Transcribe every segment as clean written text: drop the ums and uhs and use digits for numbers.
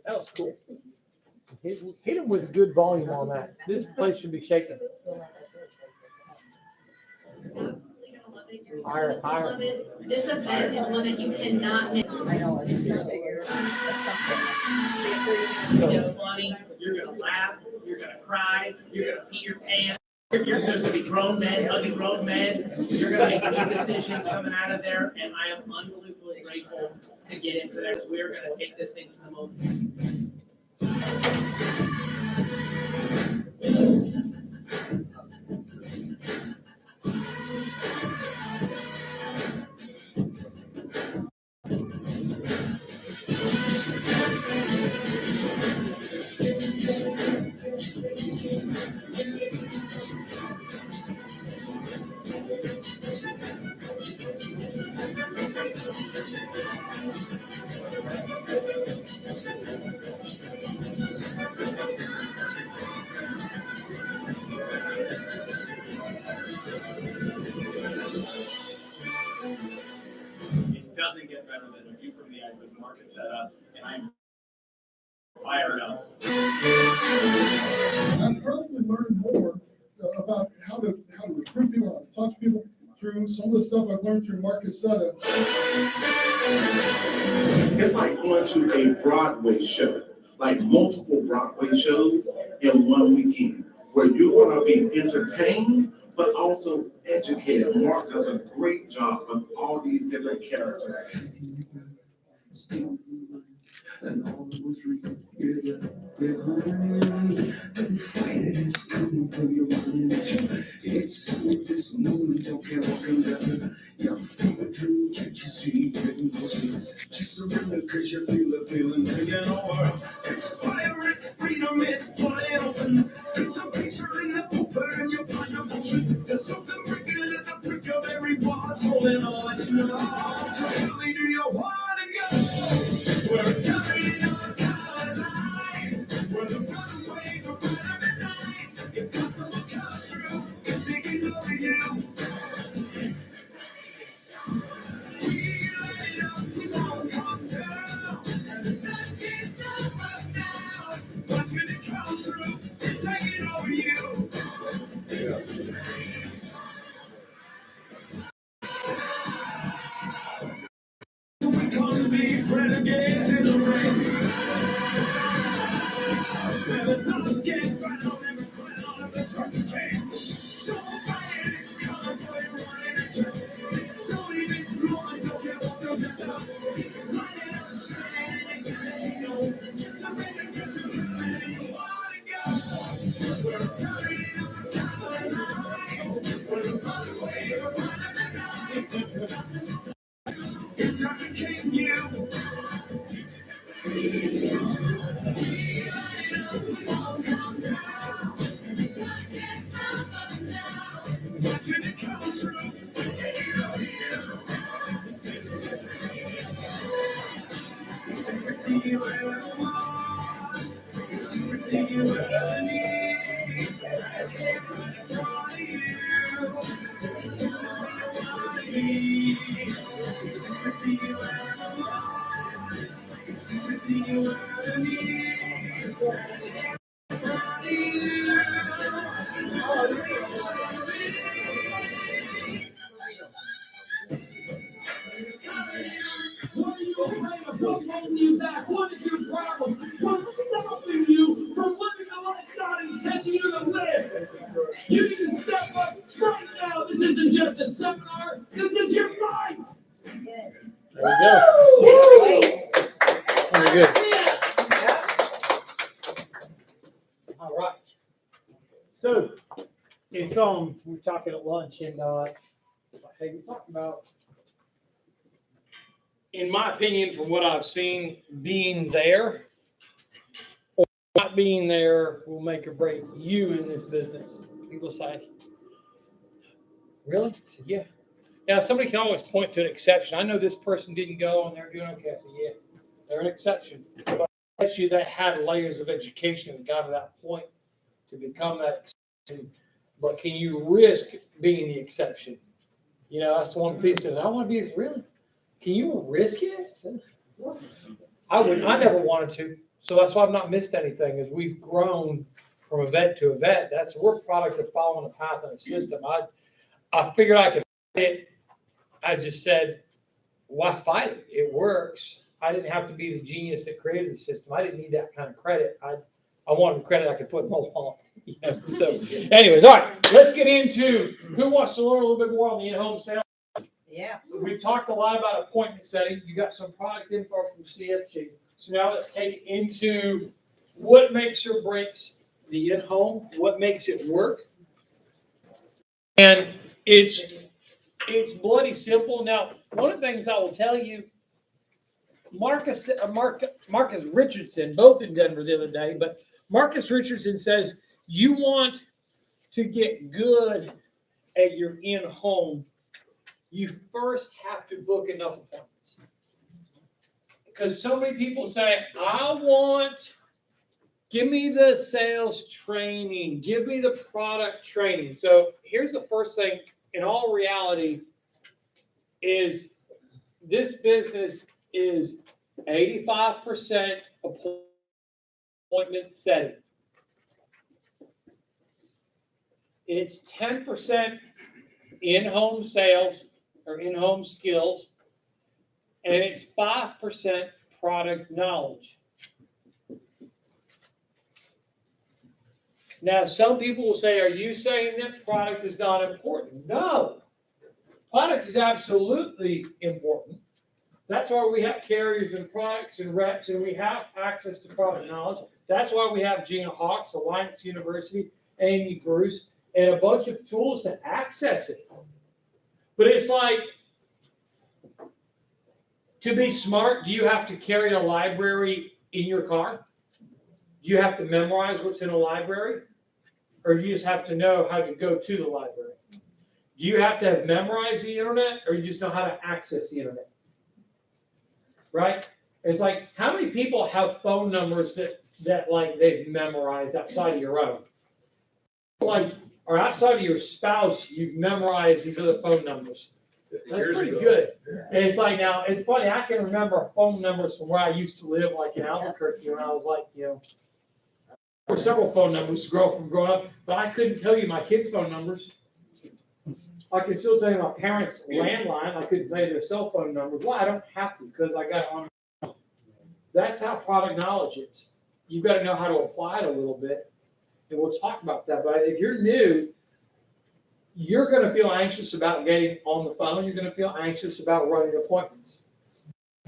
That was cool. Hit him with a good volume on that. This place should be shaking. Higher, higher. This event is one that you cannot miss. I know, it's gonna figure. It's funny. You're gonna laugh. You're gonna cry. You're gonna pee your pants. There's gonna be grown men, ugly grown men. You're gonna make good decisions coming out of there, and I am unbelievably grateful to get into there. We're gonna take this thing to the moon. It doesn't get better than a view from the edge with Marcus set up, and I'm fired up. I'm probably learning more about how to recruit people, how to talk to people through some of the stuff I've learned through Marcus Setta. It's like going to a Broadway show, like multiple Broadway shows in one weekend, where you're going to be entertained, but also educated. Mark does a great job with all these different characters. And all that was real, don't fight it, it's coming from your mind. It's this moment, don't care what comes after. Your favorite dream, can't you see, getting closer. Just surrender, cause you feel the feeling taking over. It's fire, it's freedom, it's flying open. It's a picture in the paper and you're blind emotion. There's something breaking at the prick of every wall. It's holding on, you know. So really do you want to go? We're coming on our lives. Where the runaways are better than night. If possible come true, it's taking over you. We light it up, we won't come down. And the sun can't stop us now. Watching it come true, it's taking over you. We come these renegades in the rain. The thumbs get right on every credit on every circus game. Don't fight it, it's coming for you, running at you. It's only this moment, don't care what goes after. Light it up, shine, and it's gonna tingle. Just surrender, cause you're coming and you wanna go. We're coming up, coming alive. We're the runaways, we're running the night. Intoxicating you. Watching it come true. It's taking over you. It's everything you ever want. It's everything you ever need. It's everything you want to you. This is what you want to be. It's everything you ever want. It's everything you ever need. It's everything What are you afraid of? What's holding you back? What is your problem? What's stopping you from living the lifestyle and taking you to live? You need to step up right now. This isn't just a seminar. This is your life. There we go. Very good. All right. So, it's we were talking at lunch, and hey, we talked about, in my opinion, from what I've seen, being there or not being there will make or break you in this business. People say, really? I said, yeah. Now, somebody can always point to an exception. I know this person didn't go and they're doing okay. I said, yeah, they're an exception. But I bet you that had layers of education and got to that point to become that exception. But can you risk being the exception? You know, that's the one piece that I want to be. Really? Can you risk it? I never wanted to. So that's why I've not missed anything, is we've grown from event to event. We're a product of following a path and a system. I figured I could fight it. I just said, why fight it? It works. I didn't have to be the genius that created the system. I didn't need that kind of credit. I wanted credit I could put in my wallet. You know? So anyways, all right, let's get into who wants to learn a little bit more on the in-home sales. Yeah. So we've talked a lot about appointment setting. You got some product info from CFG. So now let's take it into what makes or breaks the in-home, what makes it work. And it's bloody simple. Now, one of the things I will tell you, Marcus Richardson, both in Denver the other day, but Marcus Richardson says you want to get good at your in-home, you first have to book enough appointments. Because so many people say, give me the sales training, give me the product training. So here's the first thing, in all reality, is this business is 85% appointment setting. It's 10% in-home sales or in-home skills, and it's 5% product knowledge. Now, some people will say, are you saying that product is not important? No. Product is absolutely important. That's why we have carriers and products and reps, and we have access to product knowledge. That's why we have Gina Hawks, Alliance University, Amy Bruce, and a bunch of tools to access it. But it's like, to be smart, do you have to carry a library in your car? Do you have to memorize what's in a library? Or do you just have to know how to go to the library? Do you have to have memorized the internet, or you just know how to access the internet? Right? It's like, how many people have phone numbers that like they've memorized outside of your own? Like, or outside of your spouse, you've memorized these other phone numbers. That's pretty good. And it's like, now, it's funny, I can remember phone numbers from where I used to live, like in Albuquerque, when I was like, there were several phone numbers from growing up, but I couldn't tell you my kids' phone numbers. I can still tell you my parents' landline. I couldn't tell you their cell phone numbers. Well, I don't have to, because I got it on. That's how product knowledge is. You've got to know how to apply it a little bit, and we'll talk about that. But if you're new, you're going to feel anxious about getting on the phone. You're going to feel anxious about running appointments.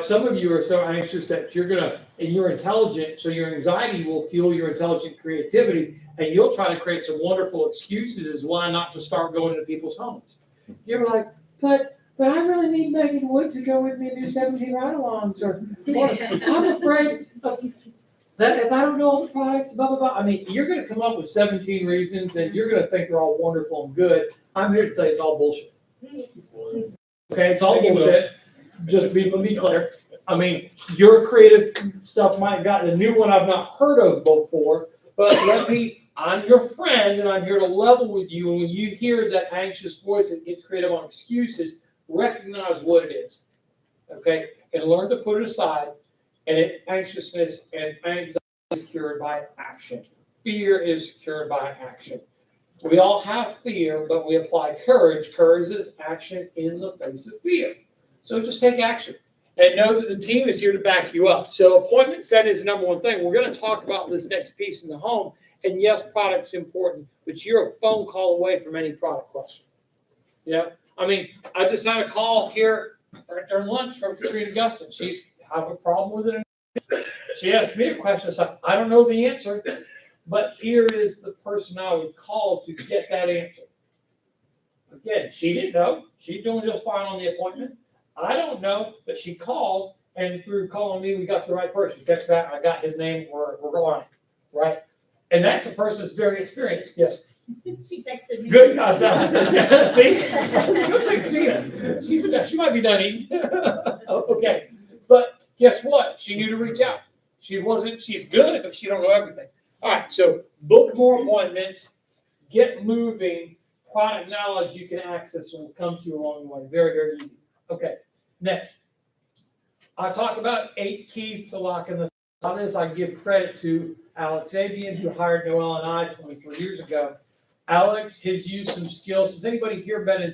Some of you are so anxious that and you're intelligent, so your anxiety will fuel your intelligent creativity, and you'll try to create some wonderful excuses as why not to start going to people's homes. You're like, but I really need Megan Wood to go with me and do 17 ride-alongs, or I'm afraid that if I don't know all the products, blah, blah, blah. I mean, you're going to come up with 17 reasons, and you're going to think they're all wonderful and good. I'm here to tell you it's all bullshit. Okay, it's all bullshit. Just be clear. I mean, your creative stuff might have gotten a new one I've not heard of before, but I'm your friend, and I'm here to level with you. And when you hear that anxious voice that gets creative on excuses, recognize what it is, okay? And learn to put it aside. And it's anxiousness, and anxiety is cured by action. Fear is cured by action. We all have fear, but we apply courage. Courage is action in the face of fear. So just take action and know that the team is here to back you up. So appointment setting is the number one thing. We're going to talk about this next piece in the home. And yes, product's important, but you're a phone call away from any product question. I mean, I just had a call here during lunch from Katrina Gustin. She's have a problem with it. She asked me a question. It's like, I don't know the answer, but here is the person I would call to get that answer. Again, she didn't know. She's doing just fine on the appointment. I don't know, but she called, and through calling me, we got the right person. Text back, I got his name, we're going, right? And that's a person that's very experienced. Yes. She texted me. Good. See? Go text Gina. She might be done eating. Okay. But guess what? She knew to reach out. She's good, but she don't know everything. All right. So book more appointments, get moving, product knowledge you can access will come to you along the way. Very, very easy. Okay. Next. I talk about 8 keys to locking the on this. I give credit to Alex Avian, who hired Noel and I 24 years ago. Alex has used some skills. Has anybody here been in